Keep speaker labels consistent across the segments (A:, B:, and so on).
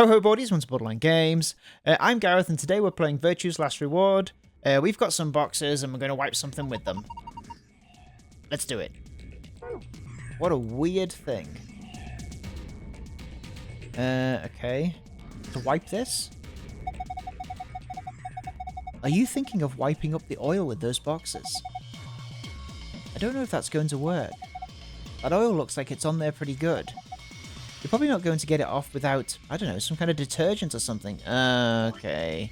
A: Ho ho buddies, welcome to Borderline Games. I'm Gareth and today we're playing Virtue's Last Reward. We've got some boxes and we're going to wipe something with them. Let's do it. What a weird thing. Okay. To wipe this? Are you thinking of wiping up the oil with those boxes? I don't know if that's going to work. That oil looks like it's on there pretty good. You're probably not going to get it off without, I don't know, some kind of detergent or something. Okay.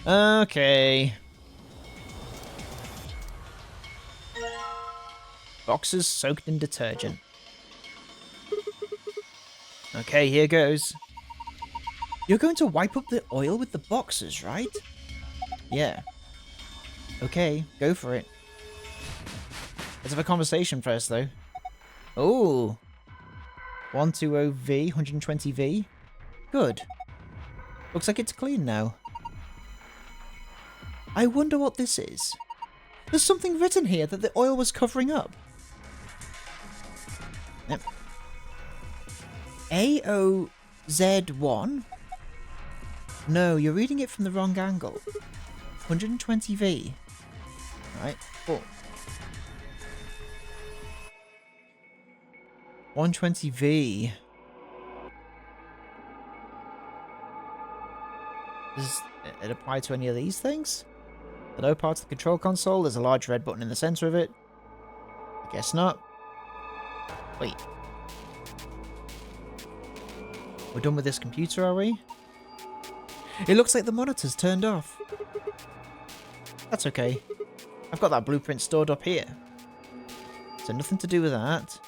A: Okay. Boxes soaked in detergent. Okay, here goes. You're going to wipe up the oil with the boxes, right? Yeah. Okay, go for it. Let's have a conversation first, though. Oh. 120V, 120V. Good. Looks like it's clean now. I wonder what this is. There's something written here that the oil was covering up. Yep. AOZ1? No, you're reading it from the wrong angle. 120V. Right, cool. 120V. Does it apply to any of these things? The lower part of the control console, there's a large red button in the center of it. I guess not. Wait. We're done with this computer, are we? It looks like the monitor's turned off. That's okay. I've got that blueprint stored up here. So nothing to do with that.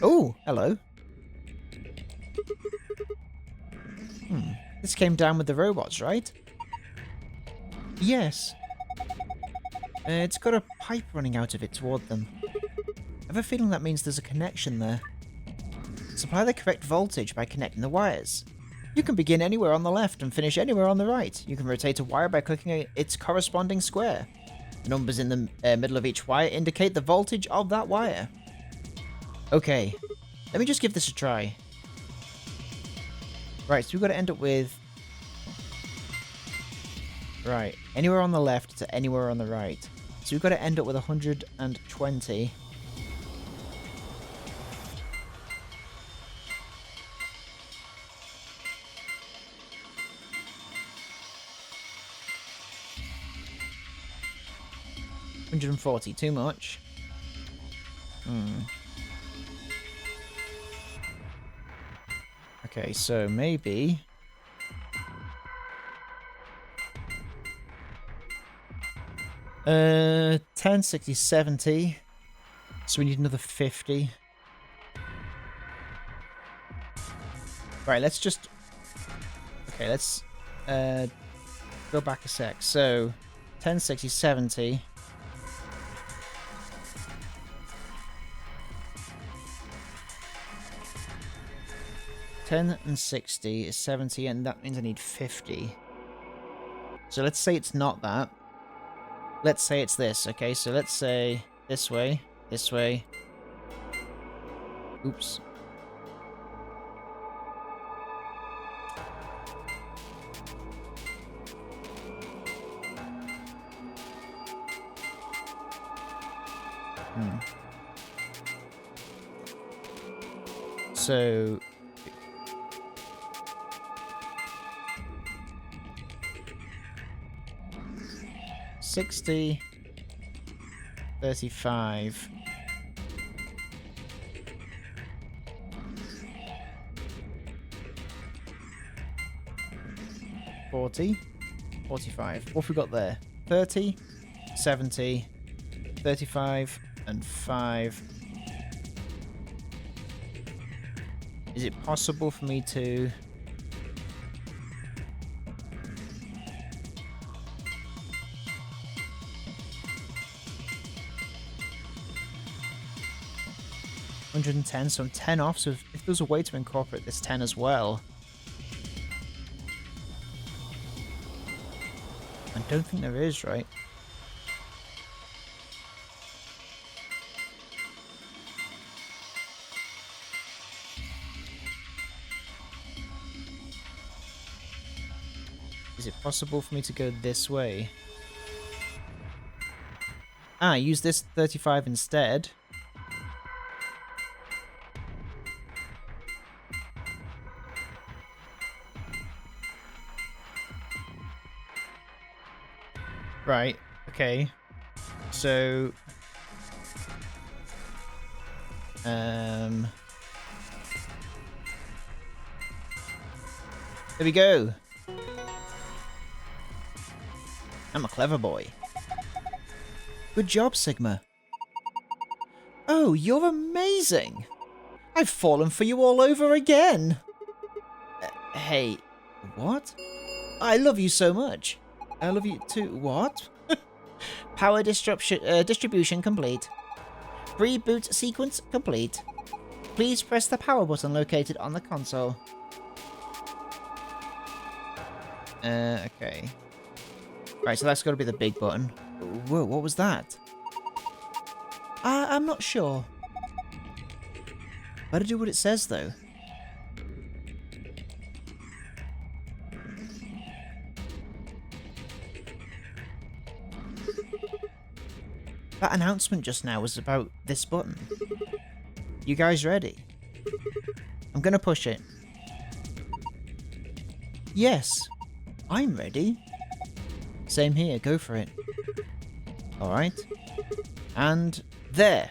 A: Oh, hello. This came down with the robots, right? Yes. It's got a pipe running out of it toward them. I have a feeling that means there's a connection there. Supply the correct voltage by connecting the wires. You can begin anywhere on the left and finish anywhere on the right. You can rotate a wire by clicking its corresponding square. The numbers in the middle of each wire indicate the voltage of that wire. Okay, let me just give this a try. Right, so we've got to end up with... Right, anywhere on the left to anywhere on the right. So we've got to end up with 120. $140, too much. Okay, so maybe... 10, 60, 70. So we need another 50. Right, let's just... Okay, let's go back a sec. So, 10, 60, 70. $10 and 60 is 70, and that means I need 50. So let's say it's not that. Let's say it's this, okay? So let's say this way, this way. Oops. So... $60, 35. $40, 45. What have we got there? 30, 70, 35, and 5. Is it possible for me to... $110, so I'm 10 off, so if there's a way to incorporate this 10 as well. I don't think there is, right? Is it possible for me to go this way? Ah, use this 35 instead. Right, okay. So... There we go. I'm a clever boy. Good job, Sigma. Oh, you're amazing. I've fallen for you all over again. Hey, what? I love you so much. I love you too. What? Power distribution complete. Reboot sequence complete. Please press the power button located on the console. Okay. Right, so that's got to be the big button. Whoa, what was that? I'm not sure. Better do what it says, though. That announcement just now was about this button. You guys ready? I'm gonna push it. Yes, I'm ready. Same here, go for it. Alright. And there.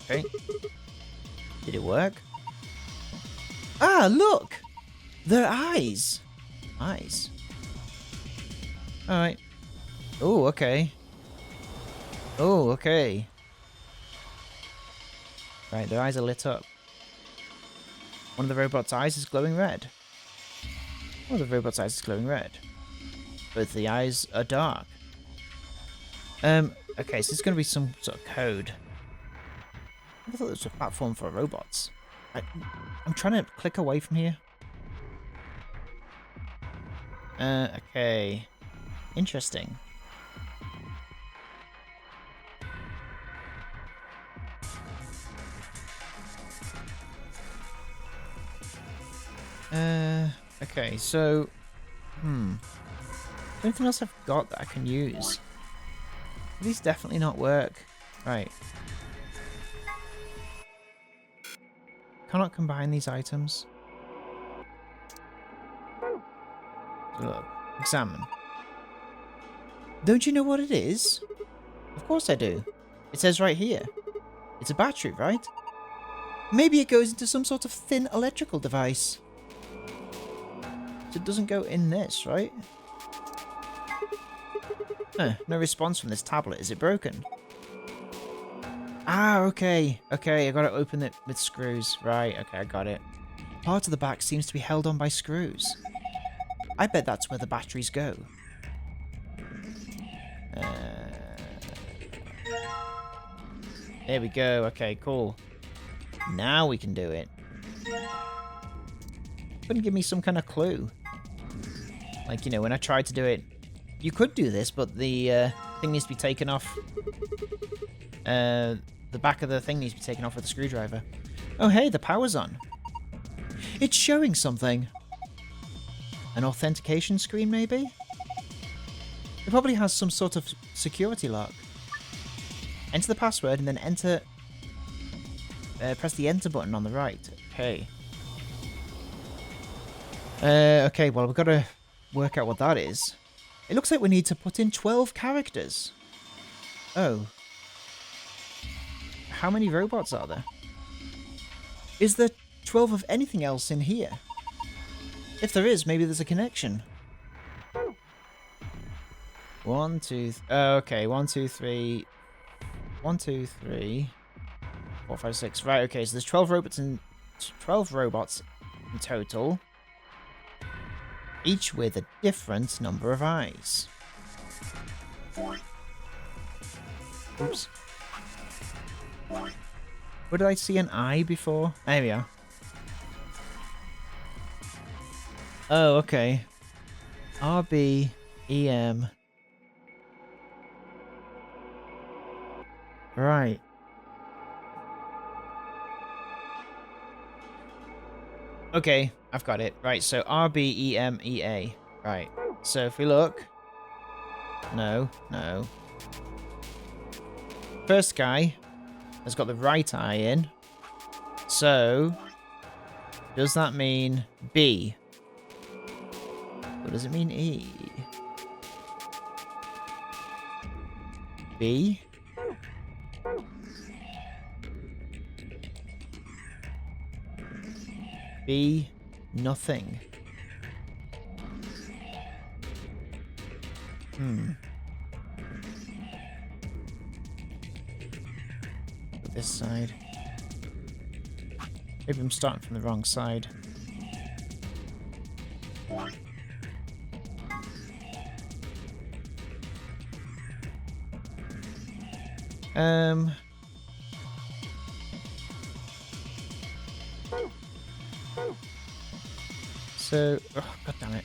A: Okay. Did it work? Ah, look! Their eyes! Eyes. Alright. Oh, okay. Oh, okay. Right, their eyes are lit up. One of the robot's eyes is glowing red. One of the robot's eyes is glowing red. Both the eyes are dark. Okay, so it's going to be some sort of code. I thought this was a platform for robots. I'm trying to click away from here. Okay. Interesting. Okay, so... Anything else I've got that I can use? These definitely not work. Right. Cannot combine these items. So look, examine. Don't you know what it is? Of course I do. It says right here. It's a battery, right? Maybe it goes into some sort of thin electrical device. So it doesn't go in this, right? No response from this tablet. Is it broken? Ah, okay. Okay, I gotta open it with screws. Right, okay, I got it. Part of the back seems to be held on by screws. I bet that's where the batteries go. There we go. Okay, cool. Now we can do it. Couldn't give me some kind of clue. Like, you know, when I tried to do it, you could do this, but the thing needs to be taken off. The back of the thing needs to be taken off with a screwdriver. Oh, hey, the power's on. It's showing something. An authentication screen, maybe? It probably has some sort of security lock. Enter the password and then enter... press the enter button on the right. Okay. Okay, well, we've got to work out what that is. It looks like we need to put in 12 characters. Oh. How many robots are there? Is there 12 of anything else in here? If there is, maybe there's a connection. 1, 2... okay, 1, 2, 3... 1, 2, 3... 4, 5, 6. Right, okay, so there's 12 robots in... 12 robots in total. Each with a different number of eyes. Oops. Where did I see an eye before? There we are. Oh, okay. RBEM. Right. Okay, I've got it. Right, so RBEMEA. Right. So if we look... No, no. First guy has got the right eye in. So, does that mean B? Or does it mean E? B? B? Nothing. This side. Maybe I'm starting from the wrong side. So, oh, god damn it.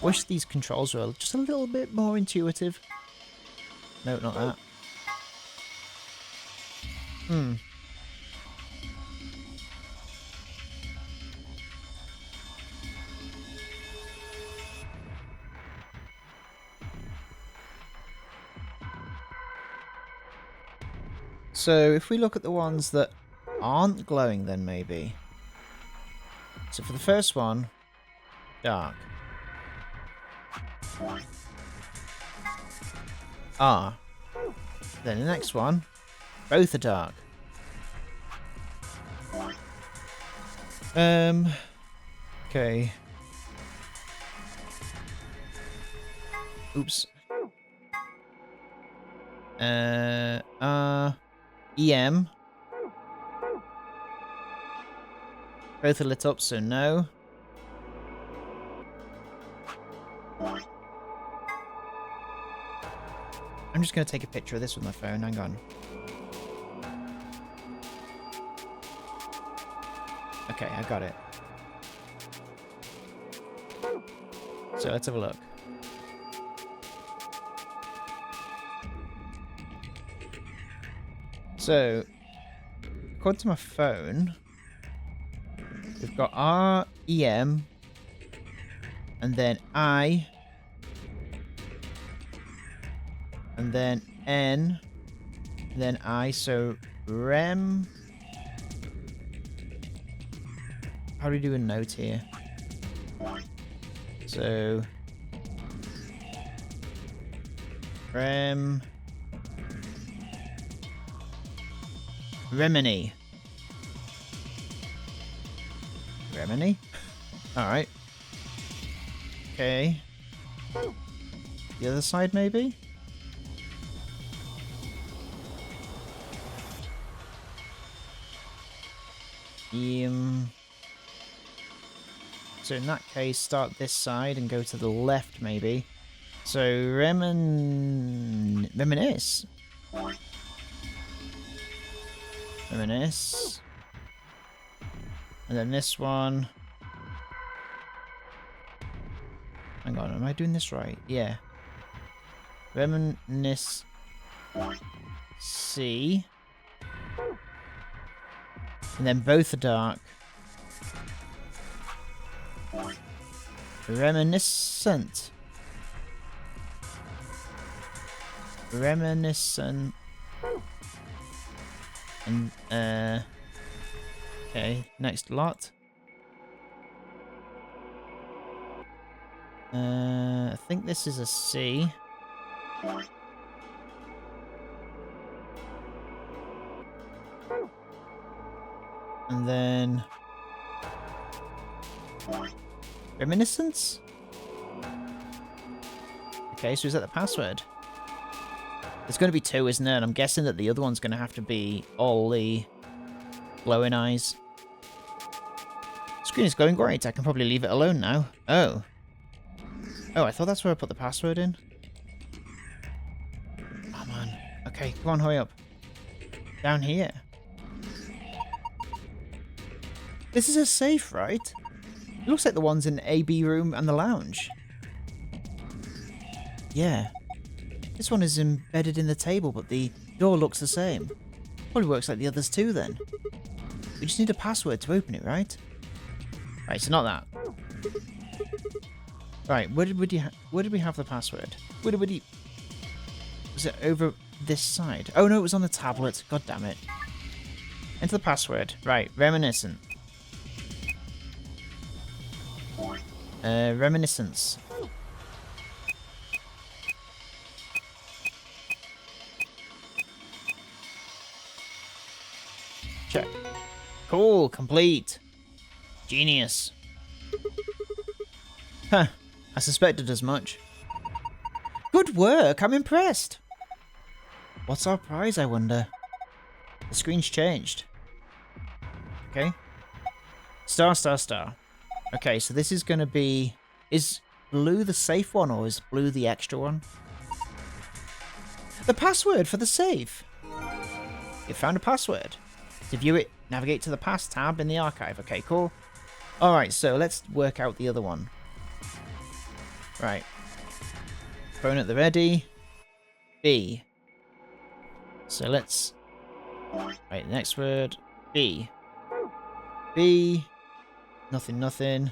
A: Wish these controls were just a little bit more intuitive. No, not that. So if we look at the ones that aren't glowing then maybe. So for the first one, dark. Ah. Then the next one, both are dark. Okay. Oops. EM. Both are lit up, so no. I'm just going to take a picture of this with my phone. Hang on. Okay, I got it. So let's have a look. So, according to my phone, we've got R, EM, and then I, and then N, and then I, so REM. How do we do a note here? So, REM, Remini. Remini? Alright. Okay. The other side, maybe? So in that case, start this side and go to the left, maybe. So, Reminisce. Reminisce. And then this one. Hang on, am I doing this right? Yeah. Reminisce. C. And then both are dark. Reminiscent. Reminiscent. And, okay, next lot. I think this is a C. And then... Reminiscence? Okay, so is that the password? There's going to be two, isn't there? And I'm guessing that the other one's going to have to be all the glowing eyes. Screen is glowing great. I can probably leave it alone now. Oh. Oh, I thought that's where I put the password in. Oh, man. Okay, come on, hurry up. Down here. This is a safe, right? It looks like the ones in the AB room and the lounge. Yeah. This one is embedded in the table, but the door looks the same. Probably works like the others too, then. We just need a password to open it, right? Right, so not that. Right, where did we have the password? Was it over this side? Oh no, it was on the tablet. God damn it. Enter the password. Right, reminiscent. Reminiscence. Check. Cool, complete. Genius. Huh, I suspected as much. Good work, I'm impressed. What's our prize, I wonder? The screen's changed. Okay. Star, star, star. Okay, so this is going to be... Is blue the safe one, or is blue the extra one? The password for the safe! You found a password. To view it, navigate to the past tab in the archive. Okay, cool. Alright, so let's work out the other one. Right. Phone at the ready. B. So let's... Right, next word. B. B. Nothing, nothing.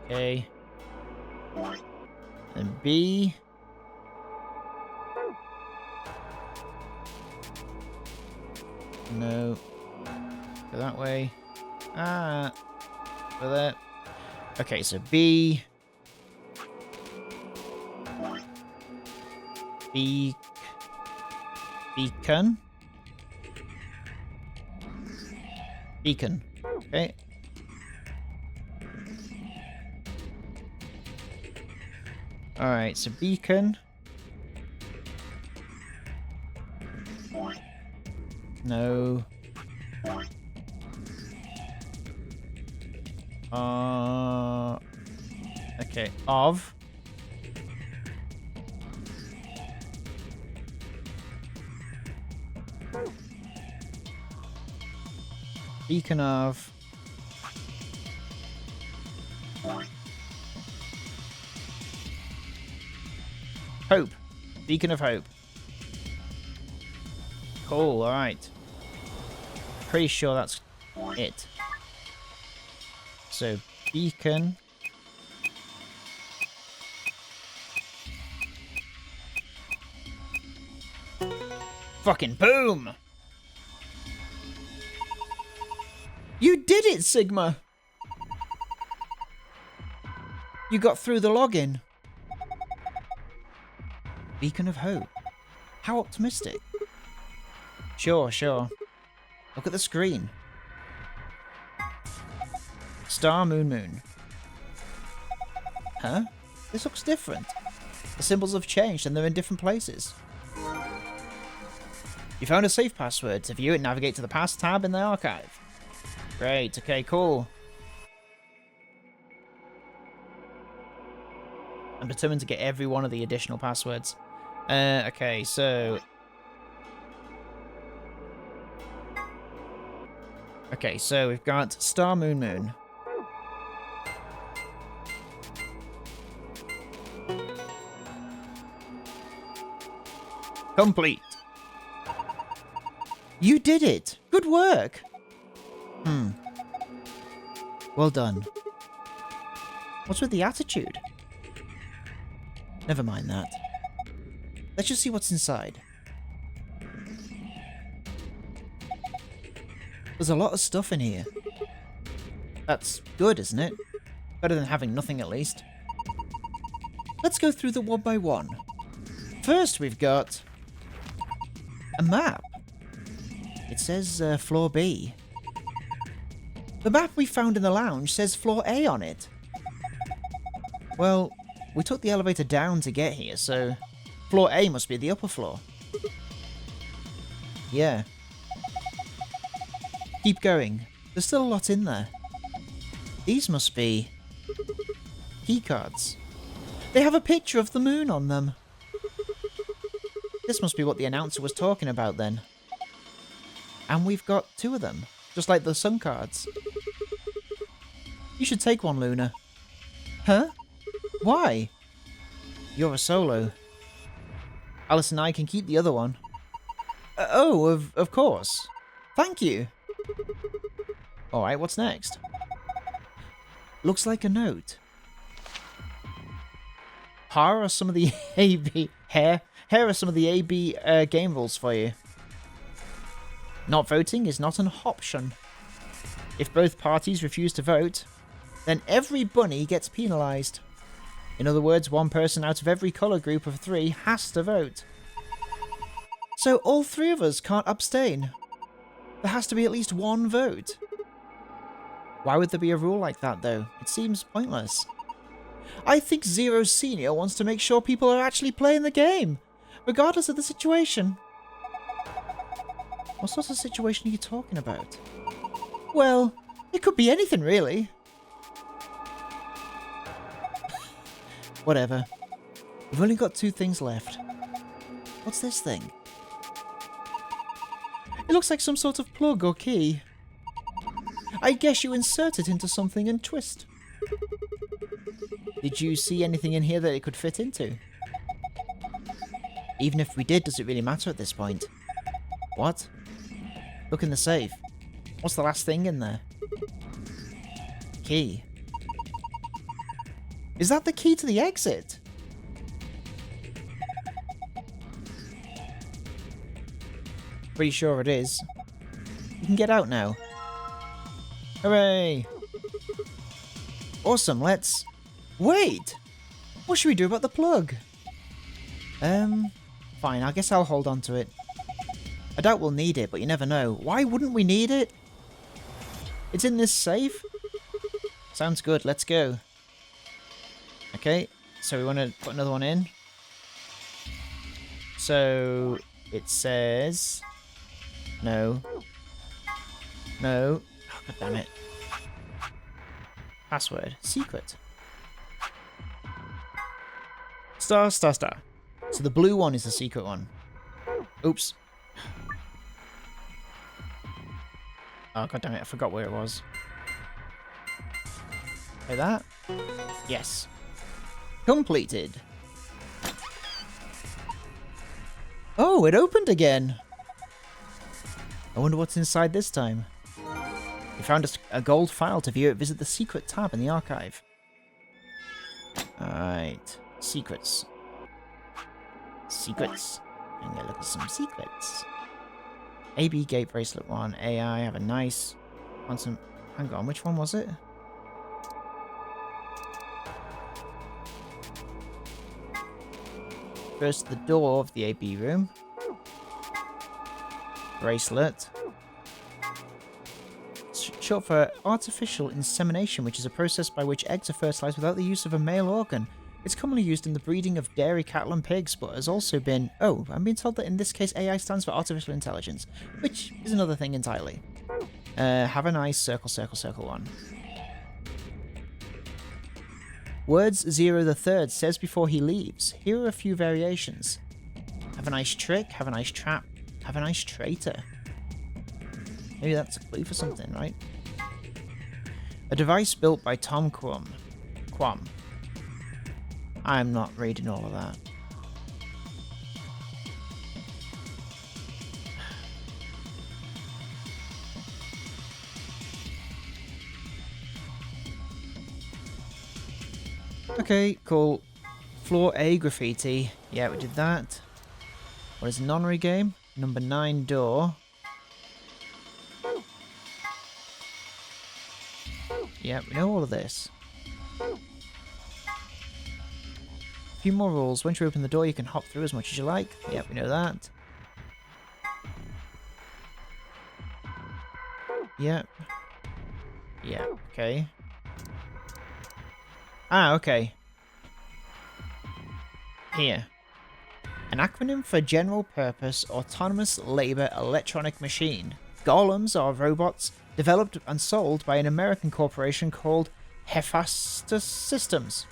A: Okay. And B. No. Go that way. Ah. Go there. Okay, so B. Beacon. Beacon. Okay. Alright, so beacon. No. Okay, of. Beacon of. Hope. Beacon of Hope. Cool, alright. Pretty sure that's it. So, beacon. Fucking boom! You did it, Sigma! You got through the login. Beacon of Hope. How optimistic. Sure, sure. Look at the screen. Star, moon, moon. Huh? This looks different. The symbols have changed and they're in different places. You found a safe password. To view it, navigate to the past tab in the archive. Great, okay, cool. I'm determined to get every one of the additional passwords. Okay, so... Okay, so we've got Star, Moon, Moon. Complete. You did it! Good work! Well done. What's with the attitude? Never mind that. Let's just see what's inside. There's a lot of stuff in here. That's good, isn't it? Better than having nothing, at least. Let's go through them one by one. First, we've got a map. It says floor B. The map we found in the lounge says floor A on it. Well, we took the elevator down to get here, so floor A must be the upper floor. Yeah. Keep going. There's still a lot in there. These must be keycards. They have a picture of the moon on them. This must be what the announcer was talking about then. And we've got two of them, just like the sun cards. You should take one, Luna. Huh? Why? You're a solo. Alice and I can keep the other one. Oh, of course. Thank you. Alright, what's next? Looks like a note. Here are some of the AB here are some of the AB game rules for you. Not voting is not an option. If both parties refuse to vote, then every bunny gets penalised. In other words, one person out of every colour group of 3 has to vote. So all 3 of us can't abstain. There has to be at least one vote. Why would there be a rule like that, though? It seems pointless. I think Zero Senior wants to make sure people are actually playing the game, regardless of the situation. What sort of situation are you talking about? Well, it could be anything, really. Whatever. We've only got 2 things left. What's this thing? It looks like some sort of plug or key. I guess you insert it into something and twist. Did you see anything in here that it could fit into? Even if we did, does it really matter at this point? What? Look in the safe. What's the last thing in there? Key. Is that the key to the exit? Pretty sure it is. You can get out now. Hooray! Awesome, let's... Wait! What should we do about the plug? Fine, I guess I'll hold on to it. I doubt we'll need it, but you never know. Why wouldn't we need it? It's in this safe? Sounds good, let's go. Okay, so we want to put another one in. So, it says... No. No. Oh, God damn it. Password. Secret. Star, star, star. So the blue one is the secret one. Oops. Oh, God damn it. I forgot where it was. Like that? Yes. Completed. Oh, it opened again. I wonder what's inside this time. We found a gold file to view it. Visit the secret tab in the archive. Alright. Secrets. Secrets. I'm gonna look at some secrets. AB Gate Bracelet 1. AI. Have a nice... Hang on, which one was it? First, the door of the AB room. Bracelet. It's short for artificial insemination, which is a process by which eggs are fertilized without the use of a male organ. It's commonly used in the breeding of dairy cattle and pigs, but has also been... Oh, I'm being told that in this case AI stands for artificial intelligence, which is another thing entirely. Have a nice circle, circle, circle one. Words Zero the Third says before he leaves. Here are a few variations. Have a nice trick, have a nice trap, have a nice traitor. Maybe that's a clue for something, right? A device built by Tom Quam. I'm not reading all of that. Okay, cool. Floor A graffiti. Yeah, we did that. What is a nonary game? Number 9 door. Yeah, we know all of this. A few more rules. Once you open the door, you can hop through as much as you like. Yeah, we know that. Yep. Yeah, okay. Ah, okay. Here. An acronym for General Purpose Autonomous Labor Electronic Machine. Golems are robots developed and sold by an American corporation called Hephaestus Systems.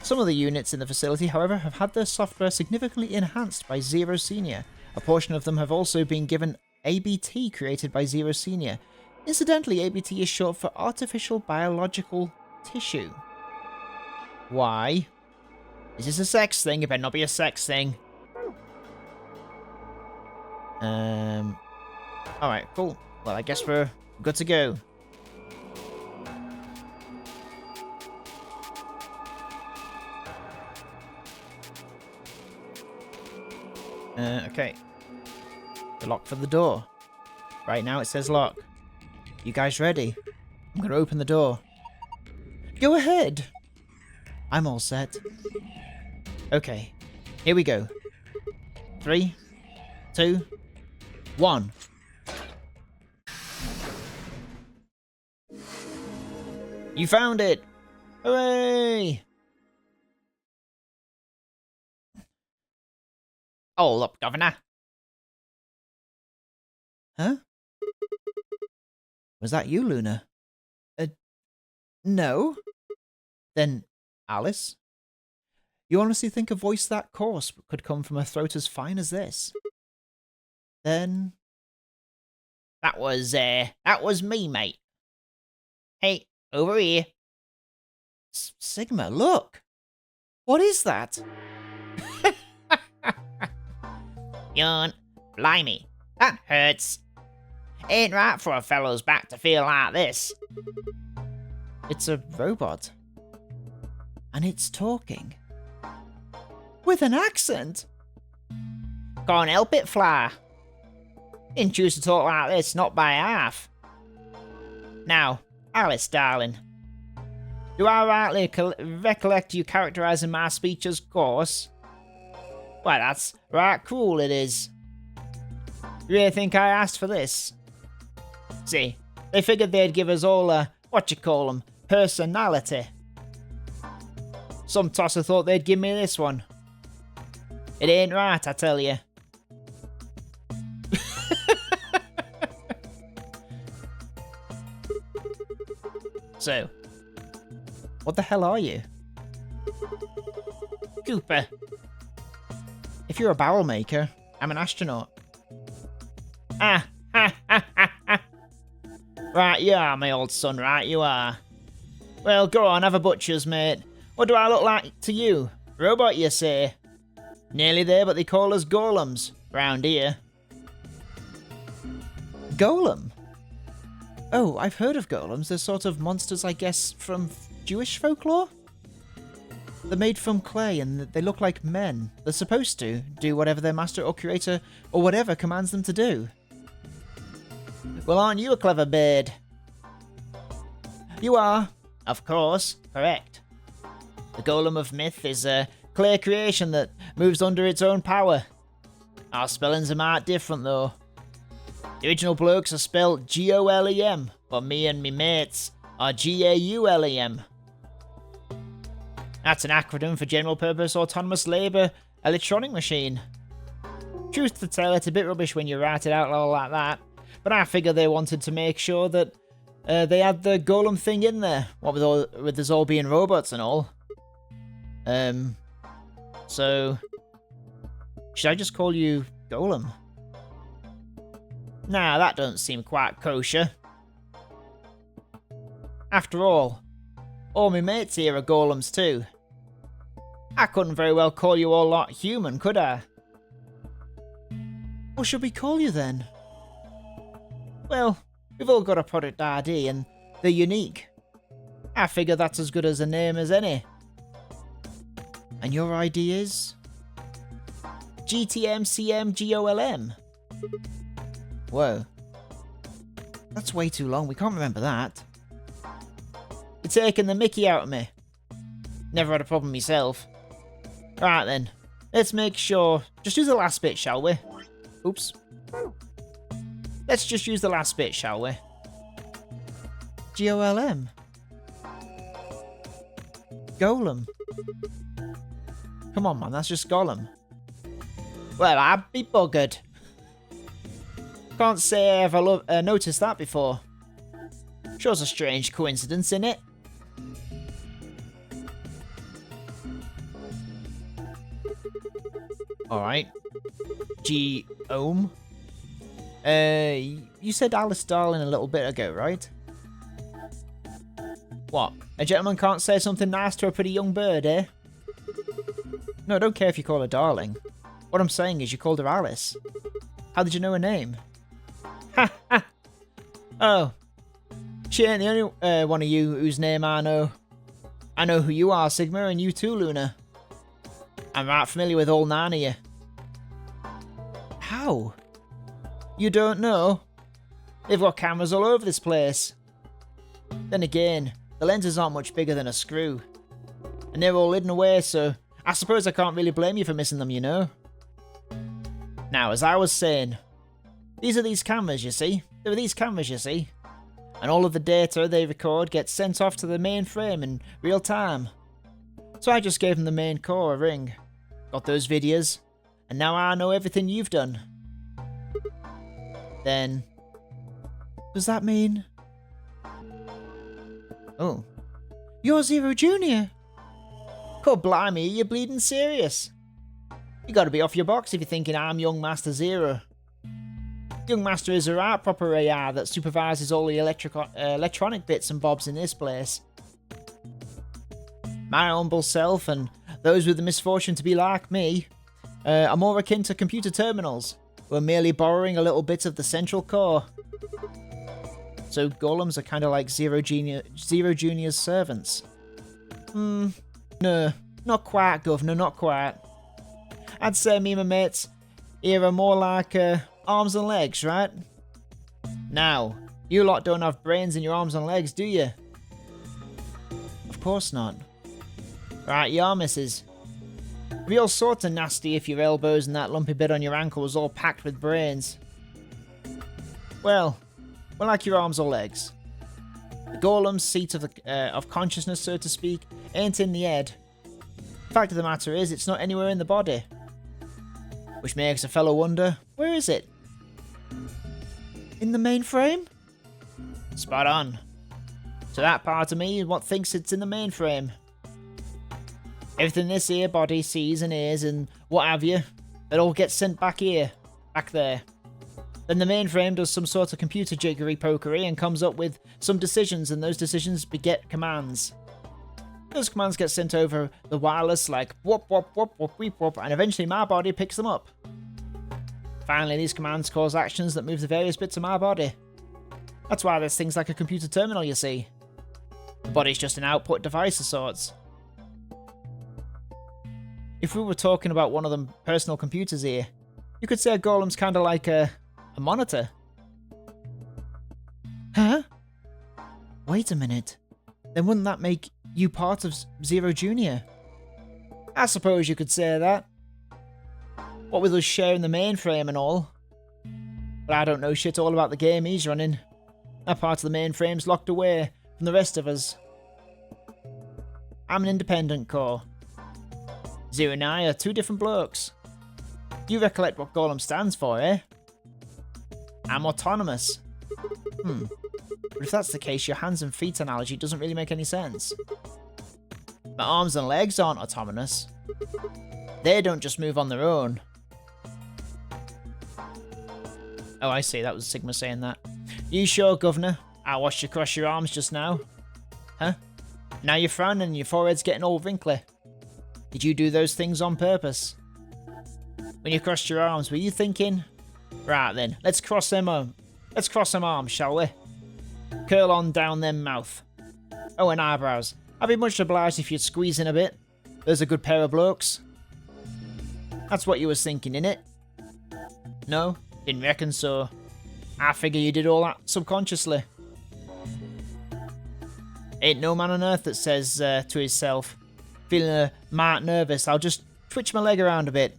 A: Some of the units in the facility, however, have had their software significantly enhanced by Zero Senior. A portion of them have also been given ABT created by Zero Senior. Incidentally, ABT is short for Artificial Biological Tissue. Why? Is this a sex thing? It better not be a sex thing. Alright, cool. Well, I guess we're good to go. Okay. The lock for the door. Right now it says lock. You guys ready? I'm gonna open the door. Go ahead! I'm all set. Okay, here we go. 3, 2, 1. You found it! Hooray! Hold up, Governor. Huh? Was that you, Luna? No. Then, Alice? You honestly think a voice that coarse could come from a throat as fine as this? Then... That was me, mate. Hey, over here. Sigma, look! What is that?
B: Yawn. Blimey. That hurts. Ain't right for a fellow's back to feel like this.
A: It's a robot. And it's talking. With an accent!
B: Can't help it, Fly. Didn't choose to talk like this, not by half. Now, Alice, darling. Do I rightly recollect you characterising my speech as coarse? Well, that's right cruel it is. You really think I asked for this? See, they figured they'd give us all a, personality. Some tosser thought they'd give me this one. It ain't right, I tell you. So,
A: what the hell are you?
B: Cooper.
A: If you're a barrel maker, I'm an astronaut.
B: Ah, ha, ha, ha, ha. Right, you are, my old son, right, you are. Well, go on, have a butcher's, mate. What do I look like to you? Robot, you say? Nearly there, but they call us golems, round here.
A: Golem? Oh, I've heard of golems. They're sort of monsters, I guess, from Jewish folklore? They're made from clay and they look like men. They're supposed to do whatever their master or creator or whatever commands them to do.
B: Well, aren't you a clever bird?
A: You are.
B: Of course, correct. The golem of myth is a clay creation that moves under its own power. Our spellings are marked different though. The original blokes are spelled G-O-L-E-M, but me and me mates are G-A-U-L-E-M. That's an acronym for General Purpose Autonomous Labour Electronic Machine. Truth to tell, it's a bit rubbish when you write it out loud like that, but I figure they wanted to make sure that they had the golem thing in there, what with us all being robots and all. So, should I just call you Golem? Nah, that don't seem quite kosher. After all my mates here are golems too. I couldn't very well call you all lot human, could I?
A: What should we call you then?
B: Well, we've all got a product ID and they're unique. I figure that's as good as a name as any.
A: And your ID is?
B: GTMCMGOLM.
A: Whoa. That's way too long, we can't remember that.
B: You're taking the mickey out of me. Never had a problem myself. Right then, let's make sure. Just use the last bit, shall we? Oops. Let's just use the last bit, shall we?
A: G-O-L-M. Golem. Come on, man, that's just Golem.
B: Well, I'd be buggered. Can't say I ever noticed that before. Shows a strange coincidence, innit?
A: Alright. G-Ohm. You said Alice Darling a little bit ago, right?
B: What? A gentleman can't say something nice to a pretty young bird, eh?
A: No, I don't care if you call her Darling. What I'm saying is you called her Alice. How did you know her name? Ha ha! Oh, she ain't the only one of you whose name I know. I know who you are, Sigma, and you too, Luna. I'm right familiar with all 9 of you. How? You don't know? They've got cameras all over this place. Then again, the lenses aren't much bigger than a screw. And they're all hidden away, so I suppose I can't really blame you for missing them, you know? Now, as I was saying, these cameras, you see? There are these cameras, you see? And all of the data they record gets sent off to the mainframe in real time. So I just gave them the main core a ring. Got those videos, and now I know everything you've done. Then... does that mean... oh. You're Zero Junior! God blimey, you're bleeding serious. You gotta be off your box if you're thinking I'm Young Master Zero. Young Master is a right proper AI that supervises all the electronic bits and bobs in this place. My humble self and those with the misfortune to be like me are more akin to computer terminals, who are merely borrowing a little bit of the central core. So golems are kind of like Zero Junior's servants. No, not quite, Governor, not quite. I'd say me and my mates here are more like arms and legs, right? Now, you lot don't have brains in your arms and legs, do you? Of course not. Right, you are, missus. Real sorts of nasty if your elbows and that lumpy bit on your ankle was all packed with brains. Well, we're like your arms or legs. The golem's seat of consciousness, so to speak, ain't in the head. Fact of the matter is, it's not anywhere in the body. Which makes a fellow wonder, where is it? In the mainframe? Spot on. So that part of me is what thinks it's in the mainframe. Everything this here body sees and hears and what have you, it all gets sent back here, back there. Then the mainframe does some sort of computer jiggery-pokery and comes up with some decisions, and those decisions beget commands. Those commands get sent over the wireless like whoop whoop whoop whoop weep whoop, and eventually my body picks them up. Finally, these commands cause actions that move the various bits of my body. That's why there's things like a computer terminal, you see. The body's just an output device of sorts. If we were talking about one of them personal computers here, you could say a golem's kinda like a monitor. Huh? Wait a minute. Then wouldn't that make you part of Zero Junior? I suppose you could say that. What with us sharing the mainframe and all. But I don't know shit all about the game he's running. That part of the mainframe's locked away from the rest of us. I'm an independent core. Zero and I are 2 different blokes. You recollect what golem stands for, eh? I'm autonomous. But if that's the case, your hands and feet analogy doesn't really make any sense. My arms and legs aren't autonomous. They don't just move on their own. Oh, I see, that was Sigma saying that. You sure, Governor? I watched you cross your arms just now. Huh? Now you're frowning and your forehead's getting all wrinkly. Did you do those things on purpose? When you crossed your arms, were you thinking, right then, let's cross them arms, shall we? Curl on down them mouth. Oh, and eyebrows. I'd be much obliged if you'd squeeze in a bit. There's a good pair of blokes. That's what you was thinking, innit? No? Didn't reckon so. I figure you did all that subconsciously. Ain't no man on earth that says to himself, feeling a mite nervous, I'll just twitch my leg around a bit.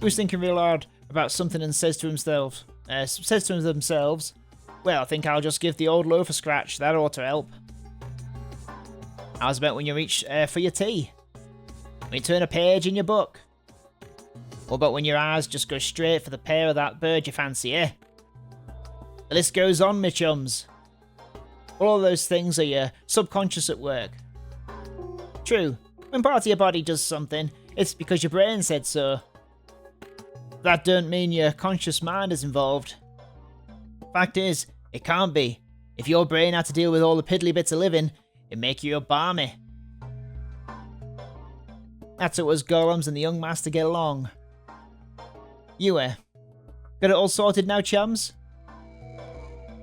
A: Who's thinking real hard about something and says to themselves, well, I think I'll just give the old loaf a scratch, that ought to help. How's about when you reach for your tea? When you turn a page in your book? What about when your eyes just go straight for the pair of that bird you fancy, eh? The list goes on, my chums. All of those things are your subconscious at work. True, when part of your body does something, it's because your brain said so. That don't mean your conscious mind is involved. Fact is, it can't be. If your brain had to deal with all the piddly bits of living, it'd make you a barmy. That's how us golems and the young master get along. You,
B: Got it all sorted now, chums?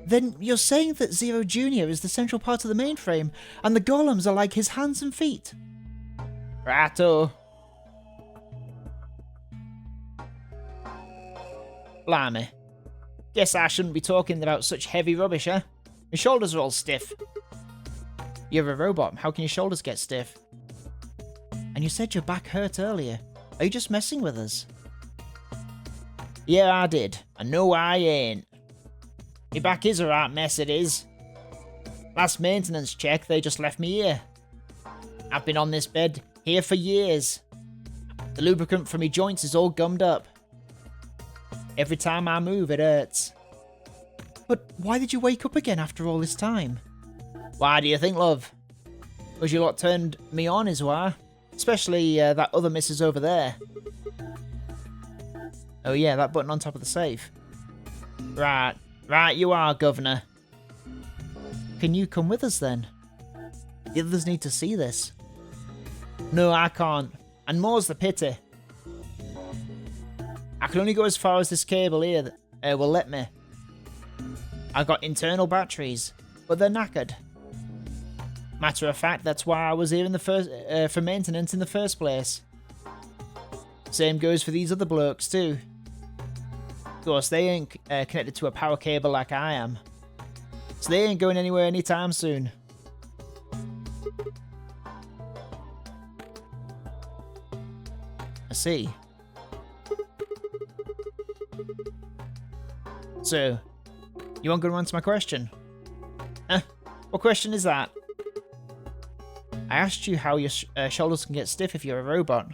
A: Then you're saying that Zero Jr. is the central part of the mainframe, and the golems are like his hands and feet?
B: Righto. Blimey. Guess I shouldn't be talking about such heavy rubbish, eh? My shoulders are all stiff.
A: You're a robot. How can your shoulders get stiff? And you said your back hurt earlier. Are you just messing with us?
B: Yeah, I did. I know I ain't. My back is a right mess, it is. Last maintenance check, they just left me here. I've been on this bed here for years. The lubricant for me joints is all gummed up. Every time I move, it hurts.
A: But why did you wake up again after all this time?
B: Why do you think, love? Because you lot turned me on is why. Especially that other missus over there.
A: Oh yeah, that button on top of the safe.
B: Right you are, Governor.
A: Can you come with us then? The others need to see this.
B: No, I can't. And more's the pity. I can only go as far as this cable here will let me. I got internal batteries, but they're knackered. Matter of fact, that's why I was here in the first for maintenance in the first place. Same goes for these other blokes too. Of course, they ain't connected to a power cable like I am, so they ain't going anywhere anytime soon.
A: I see.
B: So, you want to answer my question? What question is that?
A: I asked you how your shoulders can get stiff if you're a robot.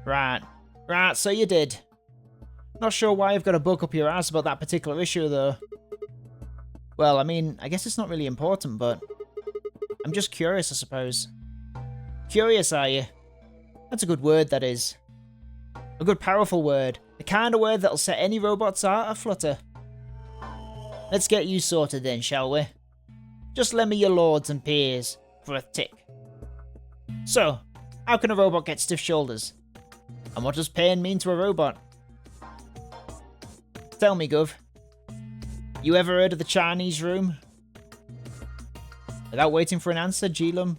B: Right, so you did. Not sure why you've got a book up your ass about that particular issue, though.
A: Well, I mean, I guess it's not really important, but I'm just curious, I suppose.
B: Curious, are you? That's a good word, that is. A good powerful word. The kind of word that'll set any robot's heart aflutter. Let's get you sorted then, shall we? Just lend me your lords and peers for a tick. So, how can a robot get stiff shoulders? And what does pain mean to a robot? Tell me, Gov. You ever heard of the Chinese room?
A: Without waiting for an answer, Golem,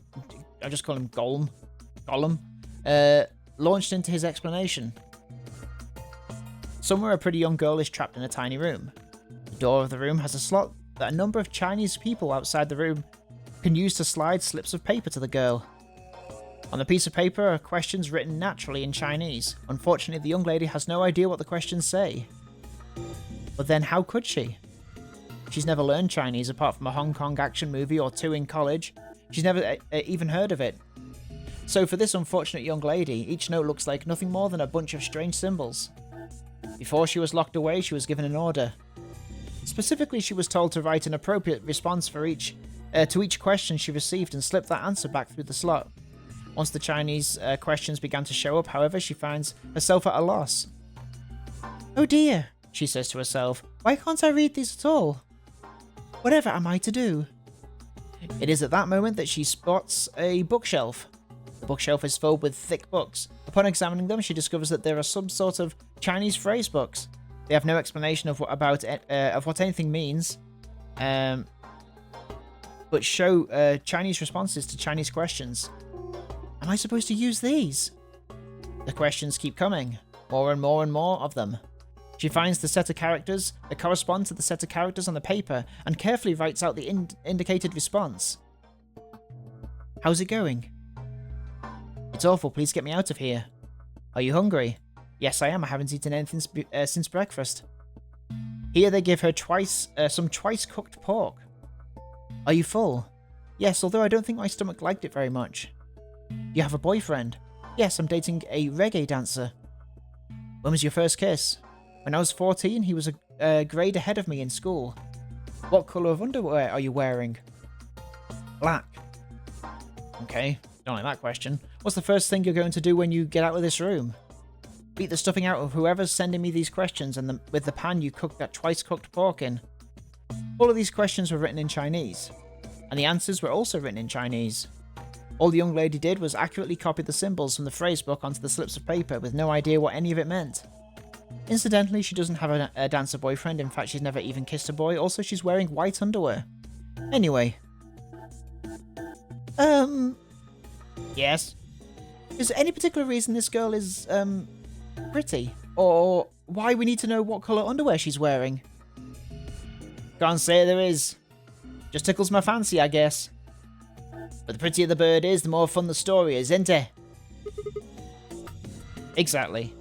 A: I just call him Gollum, launched into his explanation. Somewhere a pretty young girl is trapped in a tiny room. The door of the room has a slot that a number of Chinese people outside the room can use to slide slips of paper to the girl. On the piece of paper are questions written naturally in Chinese. Unfortunately, the young lady has no idea what the questions say. But then how could she? She's never learned Chinese apart from a Hong Kong action movie or two in college. She's never even heard of it. So for this unfortunate young lady, each note looks like nothing more than a bunch of strange symbols. Before she was locked away, she was given an order. Specifically, she was told to write an appropriate response for to each question she received and slip that answer back through the slot. Once the Chinese questions began to show up, however, she finds herself at a loss. "Oh dear," she says to herself, "why can't I read these at all? Whatever am I to do?" It is at that moment that she spots a bookshelf. The bookshelf is filled with thick books. Upon examining them, she discovers that there are some sort of Chinese phrase books. They have no explanation of what anything means, but show Chinese responses to Chinese questions. Am I supposed to use these? The questions keep coming, more and more and more of them. She finds the set of characters that correspond to the set of characters on the paper and carefully writes out the indicated response. How's it going? It's awful, please get me out of here. Are you hungry? Yes, I am. I haven't eaten anything since breakfast. Here they give her some twice cooked pork. Are you full? Yes, although I don't think my stomach liked it very much. You have a boyfriend? Yes, I'm dating a reggae dancer. When was your first kiss? When I was 14, he was a grade ahead of me in school. What colour of underwear are you wearing? Black. Okay, don't like that question. What's the first thing you're going to do when you get out of this room? Beat the stuffing out of whoever's sending me these questions and with the pan you cooked that twice-cooked pork in. All of these questions were written in Chinese, and the answers were also written in Chinese. All the young lady did was accurately copy the symbols from the phrase book onto the slips of paper with no idea what any of it meant. Incidentally, she doesn't have a dancer boyfriend. In fact, she's never even kissed a boy. Also, she's wearing white underwear. Anyway.
B: Yes?
A: Is there any particular reason this girl is, pretty? Or why we need to know what colour underwear she's wearing?
B: Can't say there is. Just tickles my fancy, I guess. But the prettier the bird is, the more fun the story is, isn't it? Exactly.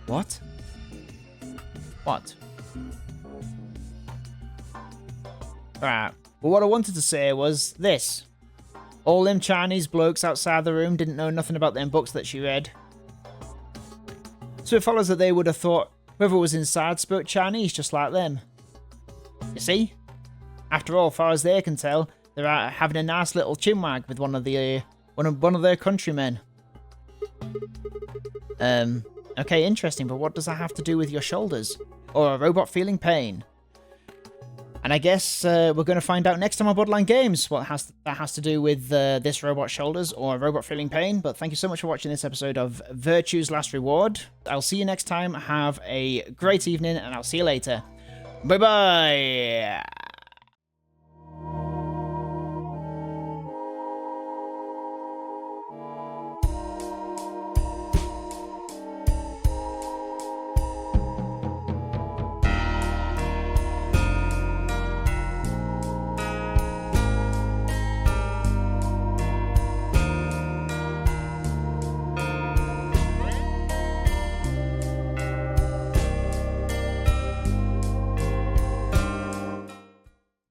A: What?
B: What? Right. Well, what I wanted to say was this. All them Chinese blokes outside the room didn't know nothing about them books that she read. So it follows that they would have thought whoever was inside spoke Chinese just like them. You see? After all, far as they can tell, they're out having a nice little chinwag with one of their countrymen. Okay, interesting, but what does that have to do with your shoulders? Or a robot feeling pain? And I guess we're going to find out next time on Borderline Games what that has to do with this robot shoulders or a robot feeling pain. But thank you so much for watching this episode of Virtue's Last Reward. I'll see you next time. Have a great evening, and I'll see you later. Bye-bye!